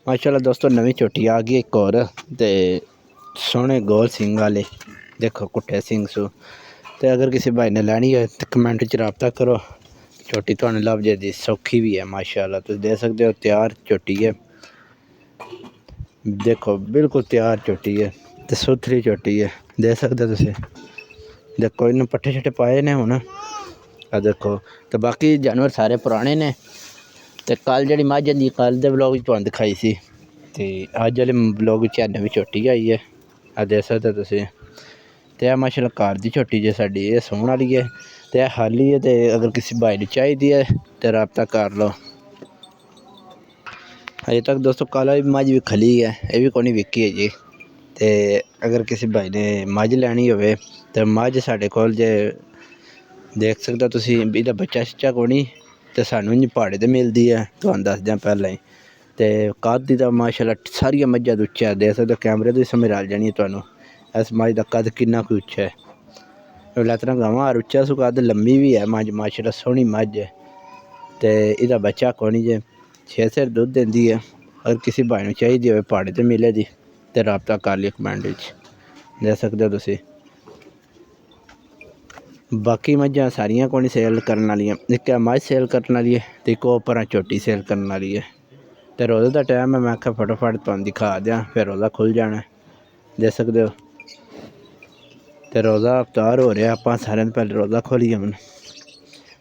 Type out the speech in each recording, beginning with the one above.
माशाल्लाह दोस्तों नवी झोटी आ गई एक और ते सोहने गोल सिंग वाले देखो कुट्टे सिंग सू। तो अगर किसी भाई ने लैनी है तो कमेंट च रबता करो। झोटी तुहानू लभ जाएगी, सौखी भी है माशाल्लाह। तुम देख सकते हो तैयार झोटी है, देखो बिल्कुल तैयार झोटी है तो सुथरी झोटी है। देख सकते हो तुम, देखो इन्हें पट्ठे शट्ठे पाए ने हुण। आ देखो तो बाकी जानवर सारे पुराने ने। तो कल जी मझ दी कल के ब्लॉग तुहानू दिखाई सी, तो अज वाले ब्लॉग च नवी झोटी आई है। आ देख सकते हो तुम। तो यह माशाल्लाह घर की झोटी जो साड़ी ये सूण वाली है, तो यह खाली है। तो अगर किसी भाई ने चाहिए है तो रबता कर लो। अजे तक दोस्तों कल मझ भी खली है, ये भी कोई विकी है जी। तो अगर किसी भाई ने मझ लैनी हो तो मझ साढ़े कोल जे देख सकते हो तुम। इहदा बच्चा शच्चा कोनी तो सानू पहाड़े ते मिलती है, तुहानू दस दें पहले ही। तो कद दी माशाल्लाह सारिया मझां तो उच्चा है, देख सकते हो कैमरे तो समझ रल जानी है तुहानू इस मझ का कद कितना कुछ उच्चा है। लैतरा गवां हर उच्चा सू कद लम्मी भी है मझ, माशाल्लाह सोहनी मझ है। तो इहदा बच्चा कोनी जे 6 सेर दुध देंदी है। अगर किसी भाई ने चाहिए हो पहाड़े ते मिले दी तो रबता कर लियो कमेंट विच, देख सकते हो तुम। बाकी मझां सारियां कोनी सेल करने वालियां, एक मझ सेल करने वाली है तो एक उपर झोटी सेल करने वाली है। तो रोज़े का टाइम है, मैं आख्या फटोफट तुहानू दिखा दें फिर रोज़ा खुल जाना है, देख सकते हो। तो रोज़ा अफ्तार हो रहा, आप सारे पहले रोज़ा खोलिए। हम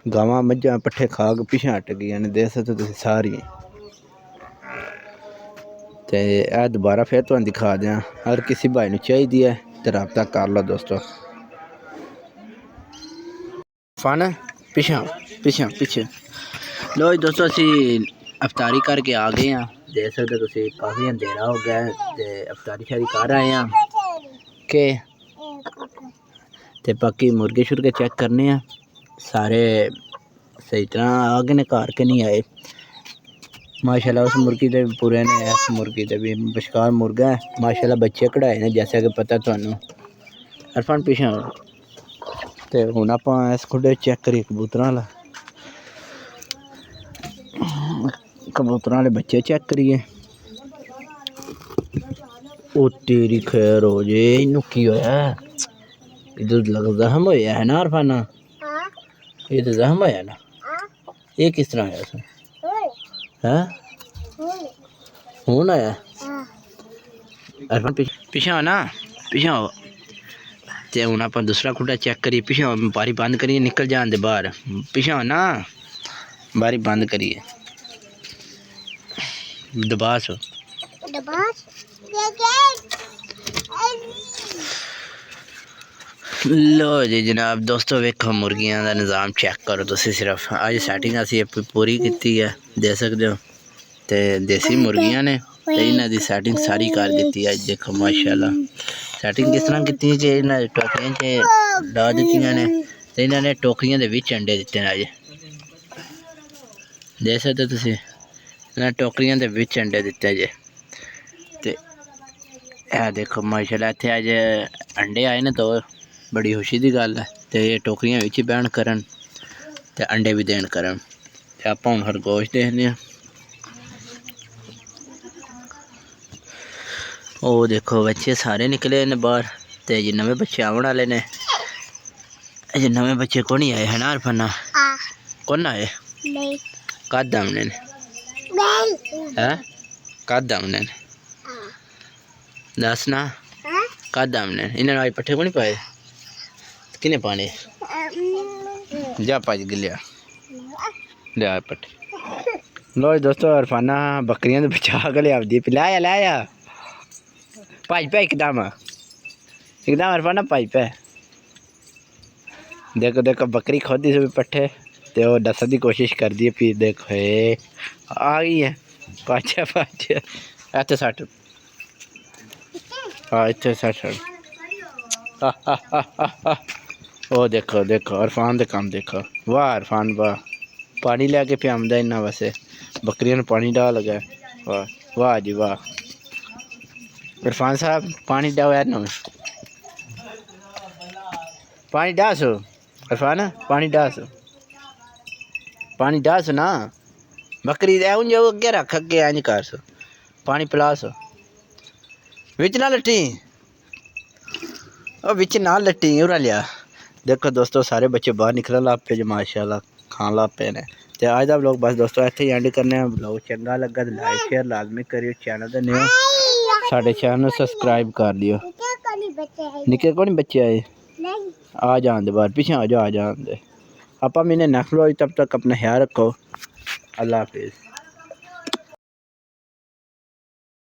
गावां मझां पट्ठे खा के पिछे हट गई ने, देख सकते हो तुम सारी। तो यह दोबारा फिर तुहानू दिखा दें। अगर किसी भाई ने चाहिए है तो रबता कर लो दोस्तों। फन पिछा पिछा पिछे लो जी दोस्तों, असी अफ्तारी करके आ गए हैं। देख सकते हो तुम काफ़ी अंधेरा हो गया है, तो अफ्तारी शारी कर आए हैं के। तो बाकी मुर्गे शुरगे चेक करने हैं, सारे सही तरह आ गए ने घर के नहीं आए माशाल्लाह। उस मुर्गी के पूरे ने, इस मुर्गी के भी बशकार मुर्गा है माशाल्लाह। बच्चे कढ़ाए ने जैसा कि पता तुहानू। अरफान पिछा तो हुण आप इस खुडे चेक करिए कबूतरां वाला, कबूतरां वाले बच्चे चेक करिए। ओ तेरी खैर हो जे, इनू की होया? इधर लग जख्म होया है ना अरफाना? ये तो जख्म होया ना, ये किस तरह आया है? हुण आया अरफान पिछा ना, पिछा हो। तो हुण आप दूसरा खुडा चेक करिए, पिछा बारी बंद करिए, निकल जान दे बाहर। पिछा ना, बारी बंद करिए, दबास लो जी जनाब दोस्तों, वेखो मुर्गियां का निज़ाम चेक करो तुम। सिर्फ अज सैटिंग असी पूरी की है, देख सकते हो। तो देसी मुर्गियां ने तो इन्हों की सैटिंग सारी कर दी है। देखो माशाल्लाह सैटिंग किस तरह की जे इन्होंने टोकरियां च ला दी ने, तो इन्होंने टोकरियां के विच अंडे दिते हैं अज, देख सकते हो तुम। इन्हें टोकरियां के विच अंडे दिते जे। तो यह देखो माशाल्लाह इत्थे अज अंडे आए ने, तो बड़ी खुशी की गल है। तो ये टोकरियां विच बैन करन तो अंडे भी देन करन। तो आप हुण खरगोश देखने। ओ देखो बच्चे सारे निकले ने बाहर, तो जी नवे बच्चे आने वाले ने। अजे नवे बच्चे कौन ही आए है ना अरफाना? कौन आए? कद आने है? कद आने दस ना, कद आने? इन्होंने आज पट्ठे को नहीं पाए, किने पाने? जा भज गया लिया पट्ठे। लो दोस्तों अरफाना बकरियां तो बचा के लिया, लाया लाया भज पे एकदम एकदम अरफाना भज पे। देखो देखो बकरी खोदी से पट्ठे, तो वो डसन की कोशिश कर दी है। फिर देखो हे आ गई है, पाछे पाछे इतने सट, हाँ इतने सट। ओ देखो देखो अरफान दे काम देखो, वाह अरफान वाह। पानी लैके पियादा इन्ना वैसे बकरियों ने पानी डाल लगा, वाह वाह जी वाह। इरफान साहब पानी डाओ यार ना, पानी डासो इरफान, पानी डासो, पानी डास ना। बकरी जो अगे रख, अगे इंज कर सो, पानी पिलास विच ना लट्टी ओ विच ना लट्टी उरा लिया। देखो दोस्तों सारे बच्चे बाहर निकलन लग पे जो माशाल्लाह खान लग पे ने। ते अज दा व्लॉग बस दोस्तों इत्थे ही एंड करने आ। व्लॉग चंगा लगा तो लाइक शेयर लाजमी करियो। चैनल ते नए साडे चैनल नूं सब्सक्राइब कर लियो। निक्के कोनी बच्चे आए आ जान दे बाहर पीछे आ जान दे। आपा मैंने नेक्स्ट व्लॉग तब तक अपना ख्याल रखो। अल्लाह हाफिज़।